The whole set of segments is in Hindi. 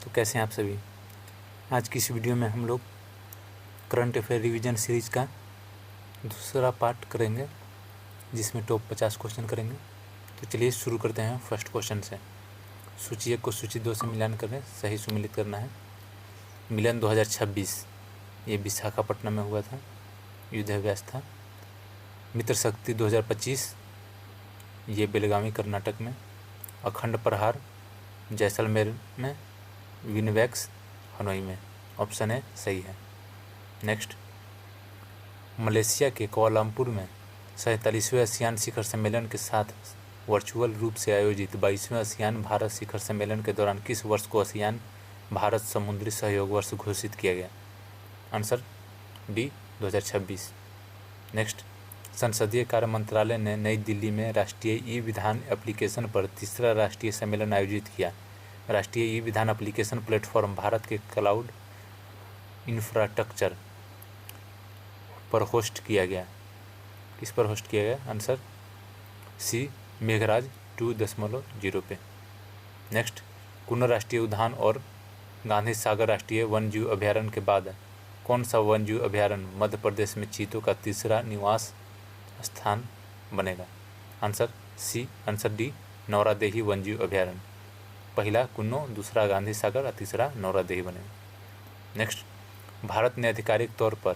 तो कैसे हैं आप सभी। आज की इस वीडियो में हम लोग करंट अफेयर रिवीजन सीरीज़ का दूसरा पार्ट करेंगे, जिसमें टॉप 50 क्वेश्चन करेंगे। तो चलिए शुरू करते हैं फर्स्ट क्वेश्चन से। सूची 1 को सूची 2 से मिलान करें, सही सुमिलित करना है। मिलन 2026 ये विशाखापट्टनम में हुआ था, युद्धाभ्यास था। मित्र शक्ति 2025 ये बेलगावी कर्नाटक में। अखंड प्रहार जैसलमेर में। विनवेक्स हनोई में। ऑप्शन ए सही है। नेक्स्ट, मलेशिया के कुआलालंपुर में 47वें आसियान शिखर सम्मेलन के साथ वर्चुअल रूप से आयोजित 22वें आसियान भारत शिखर सम्मेलन के दौरान किस वर्ष को आसियान भारत समुद्री सहयोग वर्ष घोषित किया गया? Answer D 2026। नेक्स्ट, संसदीय कार्य मंत्रालय ने नई दिल्ली में राष्ट्रीय ई विधान एप्लीकेशन पर तीसरा राष्ट्रीय सम्मेलन आयोजित किया। राष्ट्रीय ई विधान एप्लीकेशन प्लेटफॉर्म भारत के क्लाउड इंफ्रास्ट्रक्चर पर होस्ट किया गया। किस पर होस्ट किया गया? आंसर सी मेघराज 2.0 पे। नेक्स्ट, कुन्नर राष्ट्रीय उद्यान और गांधी सागर राष्ट्रीय वन्यजीव अभयारण्य के बाद कौन सा वन्यजीव अभयारण्य मध्य प्रदेश में चीतों का तीसरा निवास स्थान बनेगा? आंसर डी नौरादेही वन्यजीव अभयारण्य। पहला कुन्नो, दूसरा गांधी सागर और तीसरा नौरादेही बनेगा। नेक्स्ट, भारत ने आधिकारिक तौर पर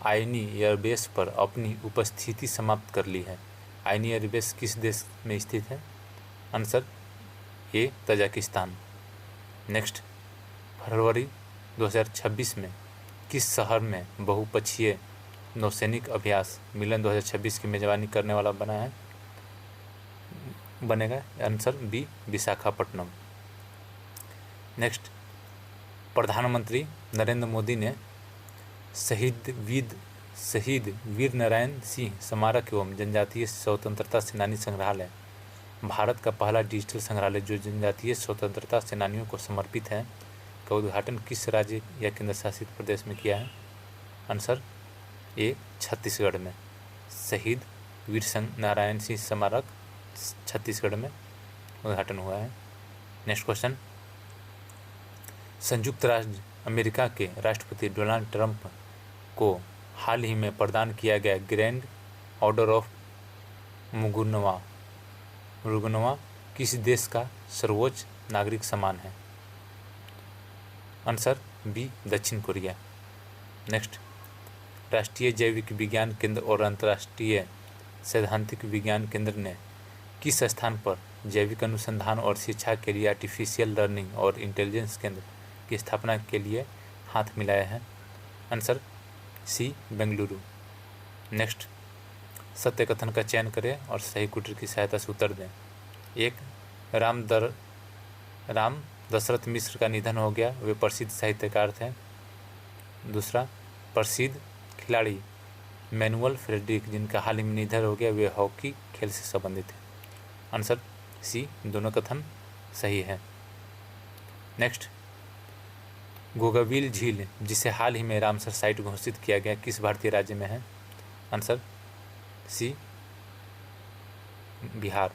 आयनी एयरबेस पर अपनी उपस्थिति समाप्त कर ली है। आयनी एयरबेस किस देश में स्थित है? Answer A Tajikistan. नेक्स्ट, फरवरी 2026 में किस शहर में बहुपक्षीय नौसैनिक अभ्यास मिलन 2026 की मेजबानी करने वाला बनेगा? Answer B Visakhapatnam. नेक्स्ट, प्रधानमंत्री नरेंद्र मोदी ने शहीद वीर नारायण सिंह स्मारक एवं जनजातीय स्वतंत्रता सेनानी संग्रहालय, भारत का पहला डिजिटल संग्रहालय जो जनजातीय स्वतंत्रता सेनानियों को समर्पित है, का उद्घाटन किस राज्य या केंद्र शासित प्रदेश में किया है? आंसर ए छत्तीसगढ़ में। शहीद वीर नारायण सिंह स्मारक छत्तीसगढ़ में उद्घाटन हुआ है। नेक्स्ट क्वेश्चन, संयुक्त राज्य अमेरिका के राष्ट्रपति डोनाल्ड ट्रंप को हाल ही में प्रदान किया गया ग्रैंड ऑर्डर ऑफ मुगुरुगनवा किस देश का सर्वोच्च नागरिक सम्मान है? आंसर बी दक्षिण कोरिया। नेक्स्ट, राष्ट्रीय जैविक विज्ञान केंद्र और अंतर्राष्ट्रीय सैद्धांतिक विज्ञान केंद्र ने किस स्थान पर जैविक अनुसंधान और शिक्षा के लिए आर्टिफिशियल लर्निंग और इंटेलिजेंस केंद्र की स्थापना के लिए हाथ मिलाया है? आंसर सी बेंगलुरु। नेक्स्ट, सत्य कथन का चयन करें और सही कुटिर की सहायता से उत्तर दें। एक, राम दशरथ मिश्र का निधन हो गया, वे प्रसिद्ध साहित्यकार थे। दूसरा, प्रसिद्ध खिलाड़ी मैनुअल फ्रेडरिक जिनका हाल ही में निधन हो गया, वे हॉकी खेल से संबंधित थे। आंसर सी दोनों कथन सही है। नेक्स्ट, गोगाविल झील जिसे हाल ही में रामसर साइट घोषित किया गया किस भारतीय राज्य में है? आंसर सी बिहार।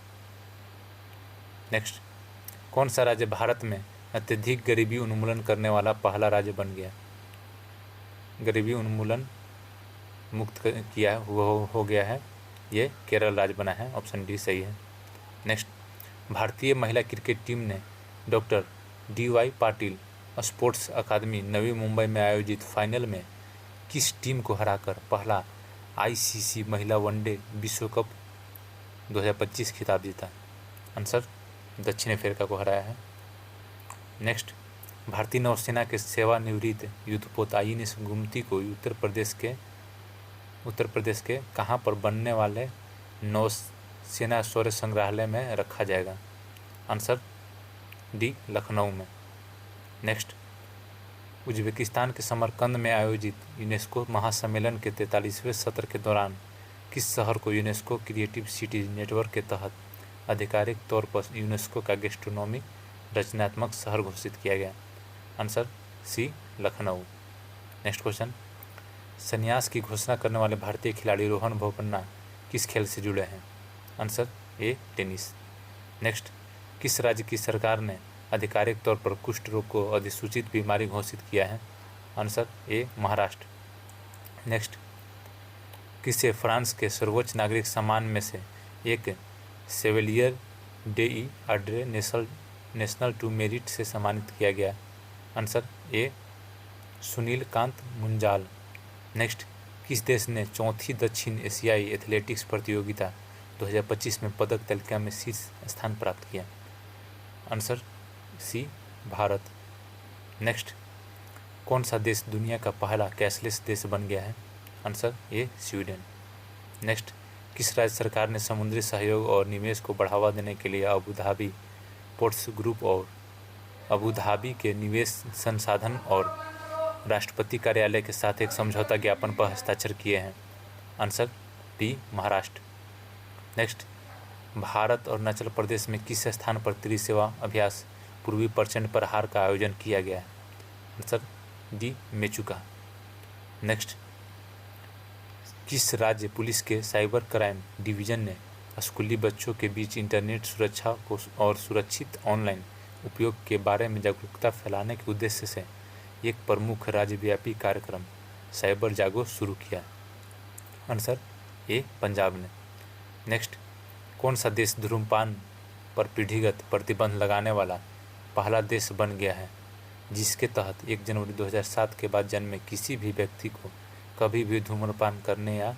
नेक्स्ट, कौन सा राज्य भारत में अत्यधिक गरीबी उन्मूलन करने वाला पहला राज्य बन गया? गरीबी उन्मूलन मुक्त किया हो गया है, ये केरल राज्य बना है। ऑप्शन डी सही है। नेक्स्ट, भारतीय महिला क्रिकेट टीम ने doctor DY Patil sports academy Navi Mumbai में आयोजित फाइनल में किस टीम को हराकर पहला ICC महिला वनडे विश्व कप 2025 खिताब जीता? आंसर दक्षिण अफ्रीका को हराया है। नेक्स्ट, भारतीय नौसेना के सेवानिवृत्त युद्धपोत INS गोमती को उत्तर प्रदेश के कहाँ पर बनने वाले नौसेना शौर्य संग्रहालय में रखा जाएगा? आंसर डी लखनऊ में। नेक्स्ट, उज्बेकिस्तान के समरकंद में आयोजित यूनेस्को महासम्मेलन के 43वें सत्र के दौरान किस शहर को यूनेस्को क्रिएटिव सिटीज नेटवर्क के तहत आधिकारिक तौर पर यूनेस्को का गैस्ट्रोनॉमिक रचनात्मक शहर घोषित किया गया? Answer C Lucknow. Next question, संन्यास की घोषणा करने वाले भारतीय खिलाड़ी रोहन बोपन्ना किस खेल से जुड़े हैं? Answer A tennis. नेक्स्ट, किस राज्य की सरकार ने आधिकारिक तौर पर कुष्ठ रोग को अधिसूचित बीमारी घोषित किया है? Answer A Maharashtra. नेक्स्ट, किसे फ्रांस के सर्वोच्च नागरिक सम्मान में से एक सेवेलियर डेई ऑर्डर नेशनल टू मेरिट से सम्मानित किया गया? Answer A Sunil Kant Munjal. Next, किस देश ने चौथी दक्षिण एशियाई एथलेटिक्स प्रतियोगिता 2025 में पदक तालिका में शीर्ष स्थान प्राप्त किया? Answer C Bharat. नेक्स्ट, कौन सा देश दुनिया का पहला कैशलेस देश बन गया है? Answer A Sweden. नेक्स्ट, किस राज्य सरकार ने समुद्री सहयोग और निवेश को बढ़ावा देने के लिए अबू धाबी पोर्ट्स ग्रुप और अबू धाबी के निवेश संसाधन और राष्ट्रपति कार्यालय के साथ एक समझौता ज्ञापन पर हस्ताक्षर किए हैं? Answer D Maharashtra. Next, Bharat और अरुणाचल प्रदेश में किस स्थान पर त्रिसेवा अभ्यास पूर्वी प्रचंड प्रहार का आयोजन किया गया है? Answer D Mechuka. नेक्स्ट, किस राज्य पुलिस के साइबर क्राइम डिवीजन ने स्कूली बच्चों के बीच इंटरनेट सुरक्षा को और सुरक्षित ऑनलाइन उपयोग के बारे में जागरूकता फैलाने के उद्देश्य से एक प्रमुख राज्यव्यापी कार्यक्रम साइबर जागो शुरू किया? आंसर ए पंजाब ने। नेक्स्ट, कौन सा देश धूम्रपान पर पीढ़ीगत प्रतिबंध लगाने वाला पहला देश बन गया है, जिसके तहत 1 जनवरी 2007 के बाद जन्मे किसी भी व्यक्ति को कभी भी धूम्रपान करने या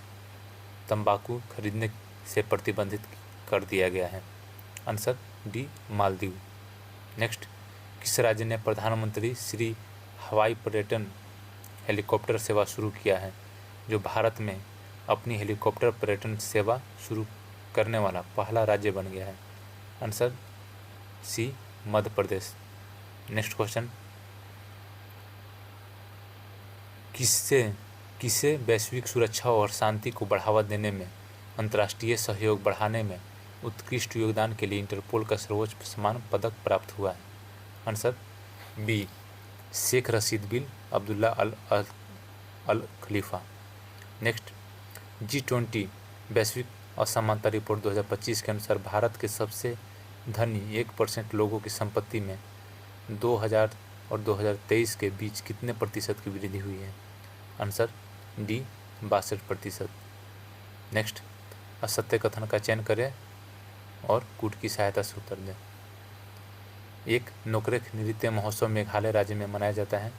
तंबाकू खरीदने से प्रतिबंधित कर दिया गया है? Answer D Maldives. नेक्स्ट, किस राज्य ने प्रधानमंत्री श्री हवाई पर्यटन हेलीकॉप्टर सेवा शुरू किया है, जो भारत में अपनी हेलीकॉप्टर पर्यटन सेवा शुरू करने वाला पहला राज्य बन गया है? आंसर सी मध्य प्रदेश। नेक्स्ट क्वेश्चन, किसे वैश्विक सुरक्षा और शांति को बढ़ावा देने में अंतर्राष्ट्रीय सहयोग बढ़ाने में उत्कृष्ट योगदान के लिए इंटरपोल का सर्वोच्च सम्मान पदक प्राप्त हुआ है? आंसर बी शेख रशीद बिन अब्दुल्ला अल खलीफा। नेक्स्ट, G20 वैश्विक असमानता रिपोर्ट 2025 के अनुसार भारत के सबसे धनी 1% लोगों की संपत्ति में 2000 और 2023 के बीच कितने प्रतिशत की वृद्धि हुई है? Answer D 62%। नेक्स्ट, असत्य कथन का चयन करें और कूट की सहायता से उत्तर दें। एक, नोकरेक नृत्य महोत्सव मेघालय राज्य में मनाया जाता है।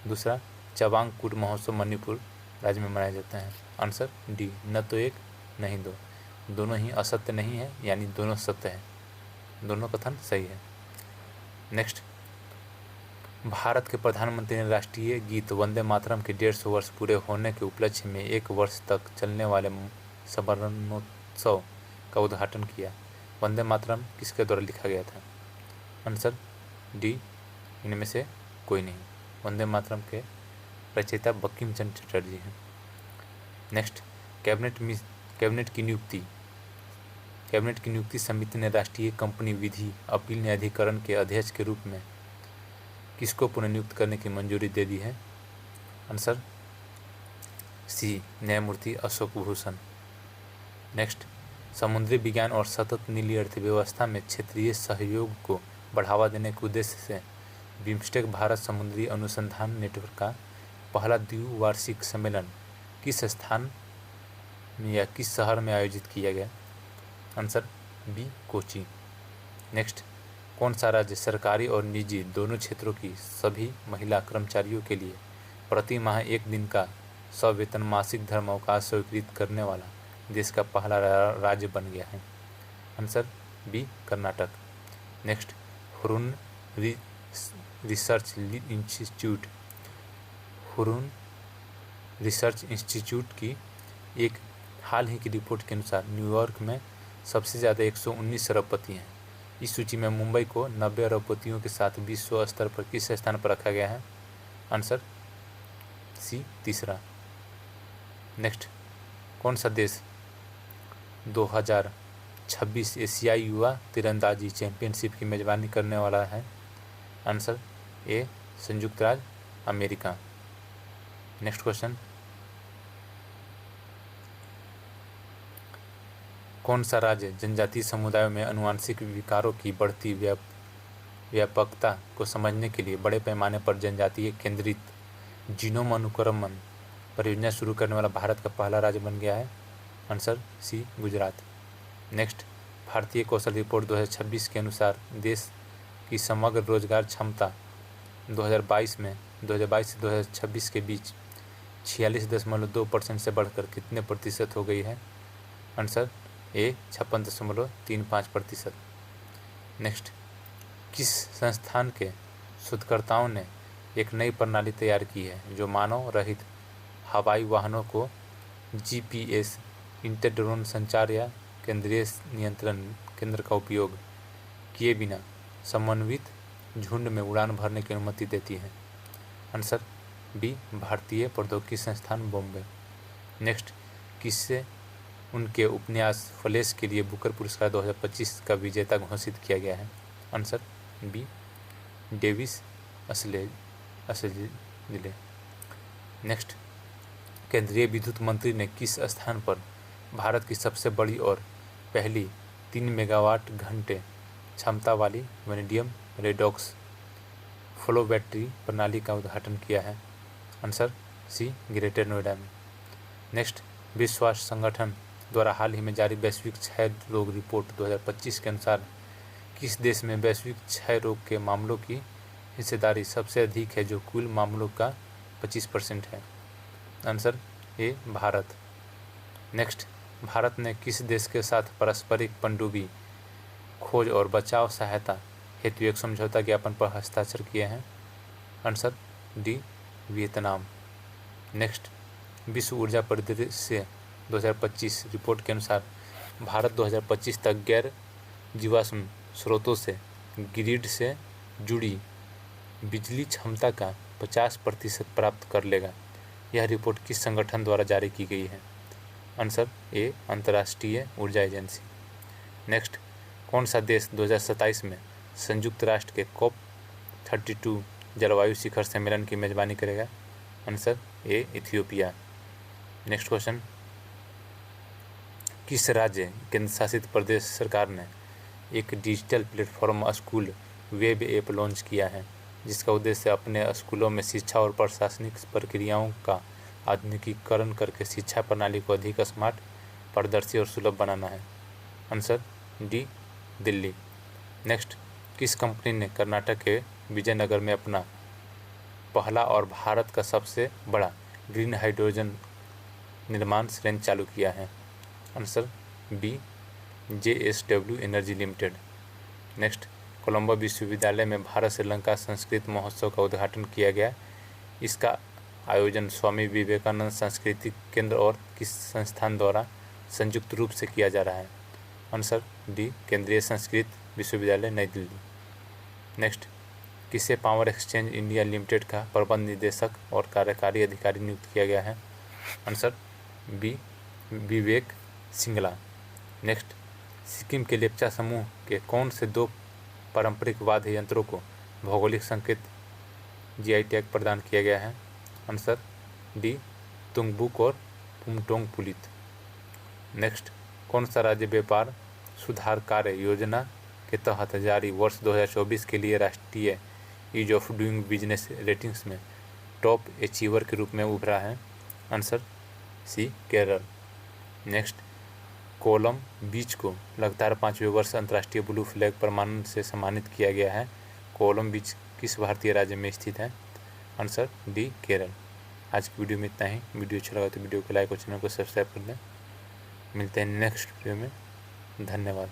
दूसरा, चवांग कूट महोत्सव मणिपुर राज्य में मनाया जाता है। आंसर डी न तो एक नहीं दो, दोनों ही असत्य नहीं है, यानी दोनों सत्य है, दोनों कथन सही है। नेक्स्ट, भारत के प्रधानमंत्री ने राष्ट्रीय गीत वंदे मातरम के 150 वर्ष पूरे होने के उपलक्ष्य में 1 वर्ष तक चलने वाले स्मरणोत्सव का उद्घाटन किया। वंदे मातरम किसके द्वारा लिखा गया था? आंसर डी इनमें से कोई नहीं, वंदे मातरम के रचयिता बंकिम चंद्र चटर्जी हैं। नेक्स्ट, कैबिनेट की नियुक्ति समिति ने राष्ट्रीय कंपनी विधि अपील न्यायाधिकरण के अध्यक्ष के रूप में किसको पुनर्नियुक्त करने की मंजूरी दे दी है? आंसर सी न्यायमूर्ति अशोक भूषण। नेक्स्ट, समुद्री विज्ञान और सतत नीली अर्थव्यवस्था में क्षेत्रीय सहयोग को बढ़ावा देने के उद्देश्य से बिम्स्टेक भारत समुद्री अनुसंधान नेटवर्क का पहला द्विवार्षिक सम्मेलन किस स्थान में या किस शहर में आयोजित किया गया? Answer B Kochi. नेक्स्ट, कौन सा राज्य सरकारी और निजी दोनों क्षेत्रों की सभी महिला कर्मचारियों के लिए प्रति माह 1 दिन का सवेतन मासिक धर्म अवकाश स्वीकृत करने वाला देश का पहला राज्य बन गया है? Answer B Karnataka. Next, Hurun research institute की एक हाल ही की रिपोर्ट के अनुसार न्यूयॉर्क में सबसे ज़्यादा 119 अरबपति हैं। इस सूची में मुंबई को 90 अरबपतियों के साथ विश्व स्तर पर किस स्थान पर रखा गया है? आंसर सी तीसरा। नेक्स्ट, कौन सा देश 2026 एशियाई युवा तीरंदाजी चैंपियनशिप की मेजबानी करने वाला है? आंसर ए संयुक्त राज्य अमेरिका। नेक्स्ट क्वेश्चन, कौन सा राज्य जनजातीय समुदायों में आनुवंशिक विकारों की बढ़ती व्यापकता को समझने के लिए बड़े पैमाने पर जनजातीय केंद्रित जीनोम अनुक्रमण परियोजना शुरू करने वाला भारत का पहला राज्य बन गया है। आंसर सी गुजरात। नेक्स्ट, भारतीय कौशल रिपोर्ट 2026 के अनुसार देश की समग्र रोजगार क्षमता 2022 से 2026 के बीच 46.2% से बढ़कर कितने प्रतिशत हो गई है? Answer A 56.35%। नेक्स्ट, किस संस्थान के शोधकर्ताओं ने एक नई प्रणाली तैयार की है जो मानव रहित हवाई वाहनों को GPS, इंटर ड्रोन संचार या केंद्रीय नियंत्रण केंद्र का उपयोग किए बिना समन्वित झुंड में उड़ान भरने की अनुमति देती है? आंसर बी भारतीय प्रौद्योगिकी संस्थान बॉम्बे। नेक्स्ट, किससे उनके उपन्यास फ्लैश के लिए बुकर पुरस्कार 2025 का विजेता घोषित किया गया है? आंसर बी डेविस असले। नेक्स्ट, केंद्रीय विद्युत मंत्री ने किस स्थान पर भारत की सबसे बड़ी और पहली 3 मेगावाट घंटे क्षमता वाली वेनेडियम रेडॉक्स फ्लो बैटरी प्रणाली का उद्घाटन किया है? आंसर सी ग्रेटर नोएडा में। नेक्स्ट, विश्व स्वास्थ्य संगठन द्वारा हाल ही में जारी वैश्विक क्षय रोग रिपोर्ट 2025 के अनुसार किस देश में वैश्विक क्षय रोग के मामलों की हिस्सेदारी सबसे अधिक है जो कुल मामलों का 25% है? Answer A Bharat. Next, Bharat ने किस देश के साथ पारस्परिक पनडुब्बी खोज और बचाव सहायता हेतु एक समझौता ज्ञापन पर हस्ताक्षर किए हैं? Answer D Vietnam. नेक्स्ट, विश्व ऊर्जा परिदृश्य 2025 रिपोर्ट के अनुसार भारत 2025 तक गैर जीवाश्म स्रोतों से ग्रिड से जुड़ी बिजली क्षमता का 50% प्राप्त कर लेगा। यह रिपोर्ट किस संगठन द्वारा जारी की गई है? आंसर ए अंतर्राष्ट्रीय ऊर्जा एजेंसी। नेक्स्ट, कौन सा देश 2027 में संयुक्त राष्ट्र के COP32 जलवायु शिखर सम्मेलन की मेजबानी करेगा? Answer A Ethiopia. Next question, किस राज्य केंद्र शासित प्रदेश सरकार ने एक digital platform school web app launch किया है जिसका उद्देश्य अपने स्कूलों में शिक्षा और प्रशासनिक प्रक्रियाओं का आधुनिकीकरण करके शिक्षा प्रणाली को अधिक स्मार्ट, पारदर्शी और सुलभ बनाना है? Answer D Delhi. नेक्स्ट, किस कंपनी ने कर्नाटक के विजयनगर में अपना पहला और भारत का सबसे बड़ा ग्रीन हाइड्रोजन निर्माण संयंत्र चालू किया है? Answer B JSW energy limited. Next, Colombo विश्वविद्यालय में भारत श्रीलंका संस्कृत महोत्सव का उद्घाटन किया गया। इसका आयोजन स्वामी विवेकानंद सांस्कृतिक केंद्र और किस संस्थान द्वारा संयुक्त रूप से किया जा रहा है? आंसर डी केंद्रीय संस्कृत विश्वविद्यालय नई दिल्ली। नेक्स्ट, किसे पावर एक्सचेंज इंडिया लिमिटेड का प्रबंध निदेशक और कार्यकारी अधिकारी नियुक्त किया गया है? आंसर बी विवेक सिंगला। नेक्स्ट, सिक्किम के लेप्चा समूह के कौन से 2 पारंपरिक वाद्य यंत्रों को भौगोलिक संकेत GI टैग प्रदान किया गया है? आंसर डी तुंगबुक और पुमटोंग पुलित। नेक्स्ट, कौन सा राज्य व्यापार सुधार कार्य योजना के तहत जारी वर्ष 2024 के लिए राष्ट्रीय ease of doing business ratings में टॉप अचीवर के रूप में उभरा है? Answer C Kerala. Next, Kollam beach को लगातार 5वें वर्ष अंतर्राष्ट्रीय ब्लू फ्लैग प्रमाणन से सम्मानित किया गया है। कोलम बीच किस भारतीय राज्य में स्थित है? Answer D Kerala. आज की वीडियो में इतना ही। वीडियो अच्छा लगा तो वीडियो को लाइक और चैनल को सब्सक्राइब कर दें। मिलते हैं नेक्स्ट वीडियो में। धन्यवाद।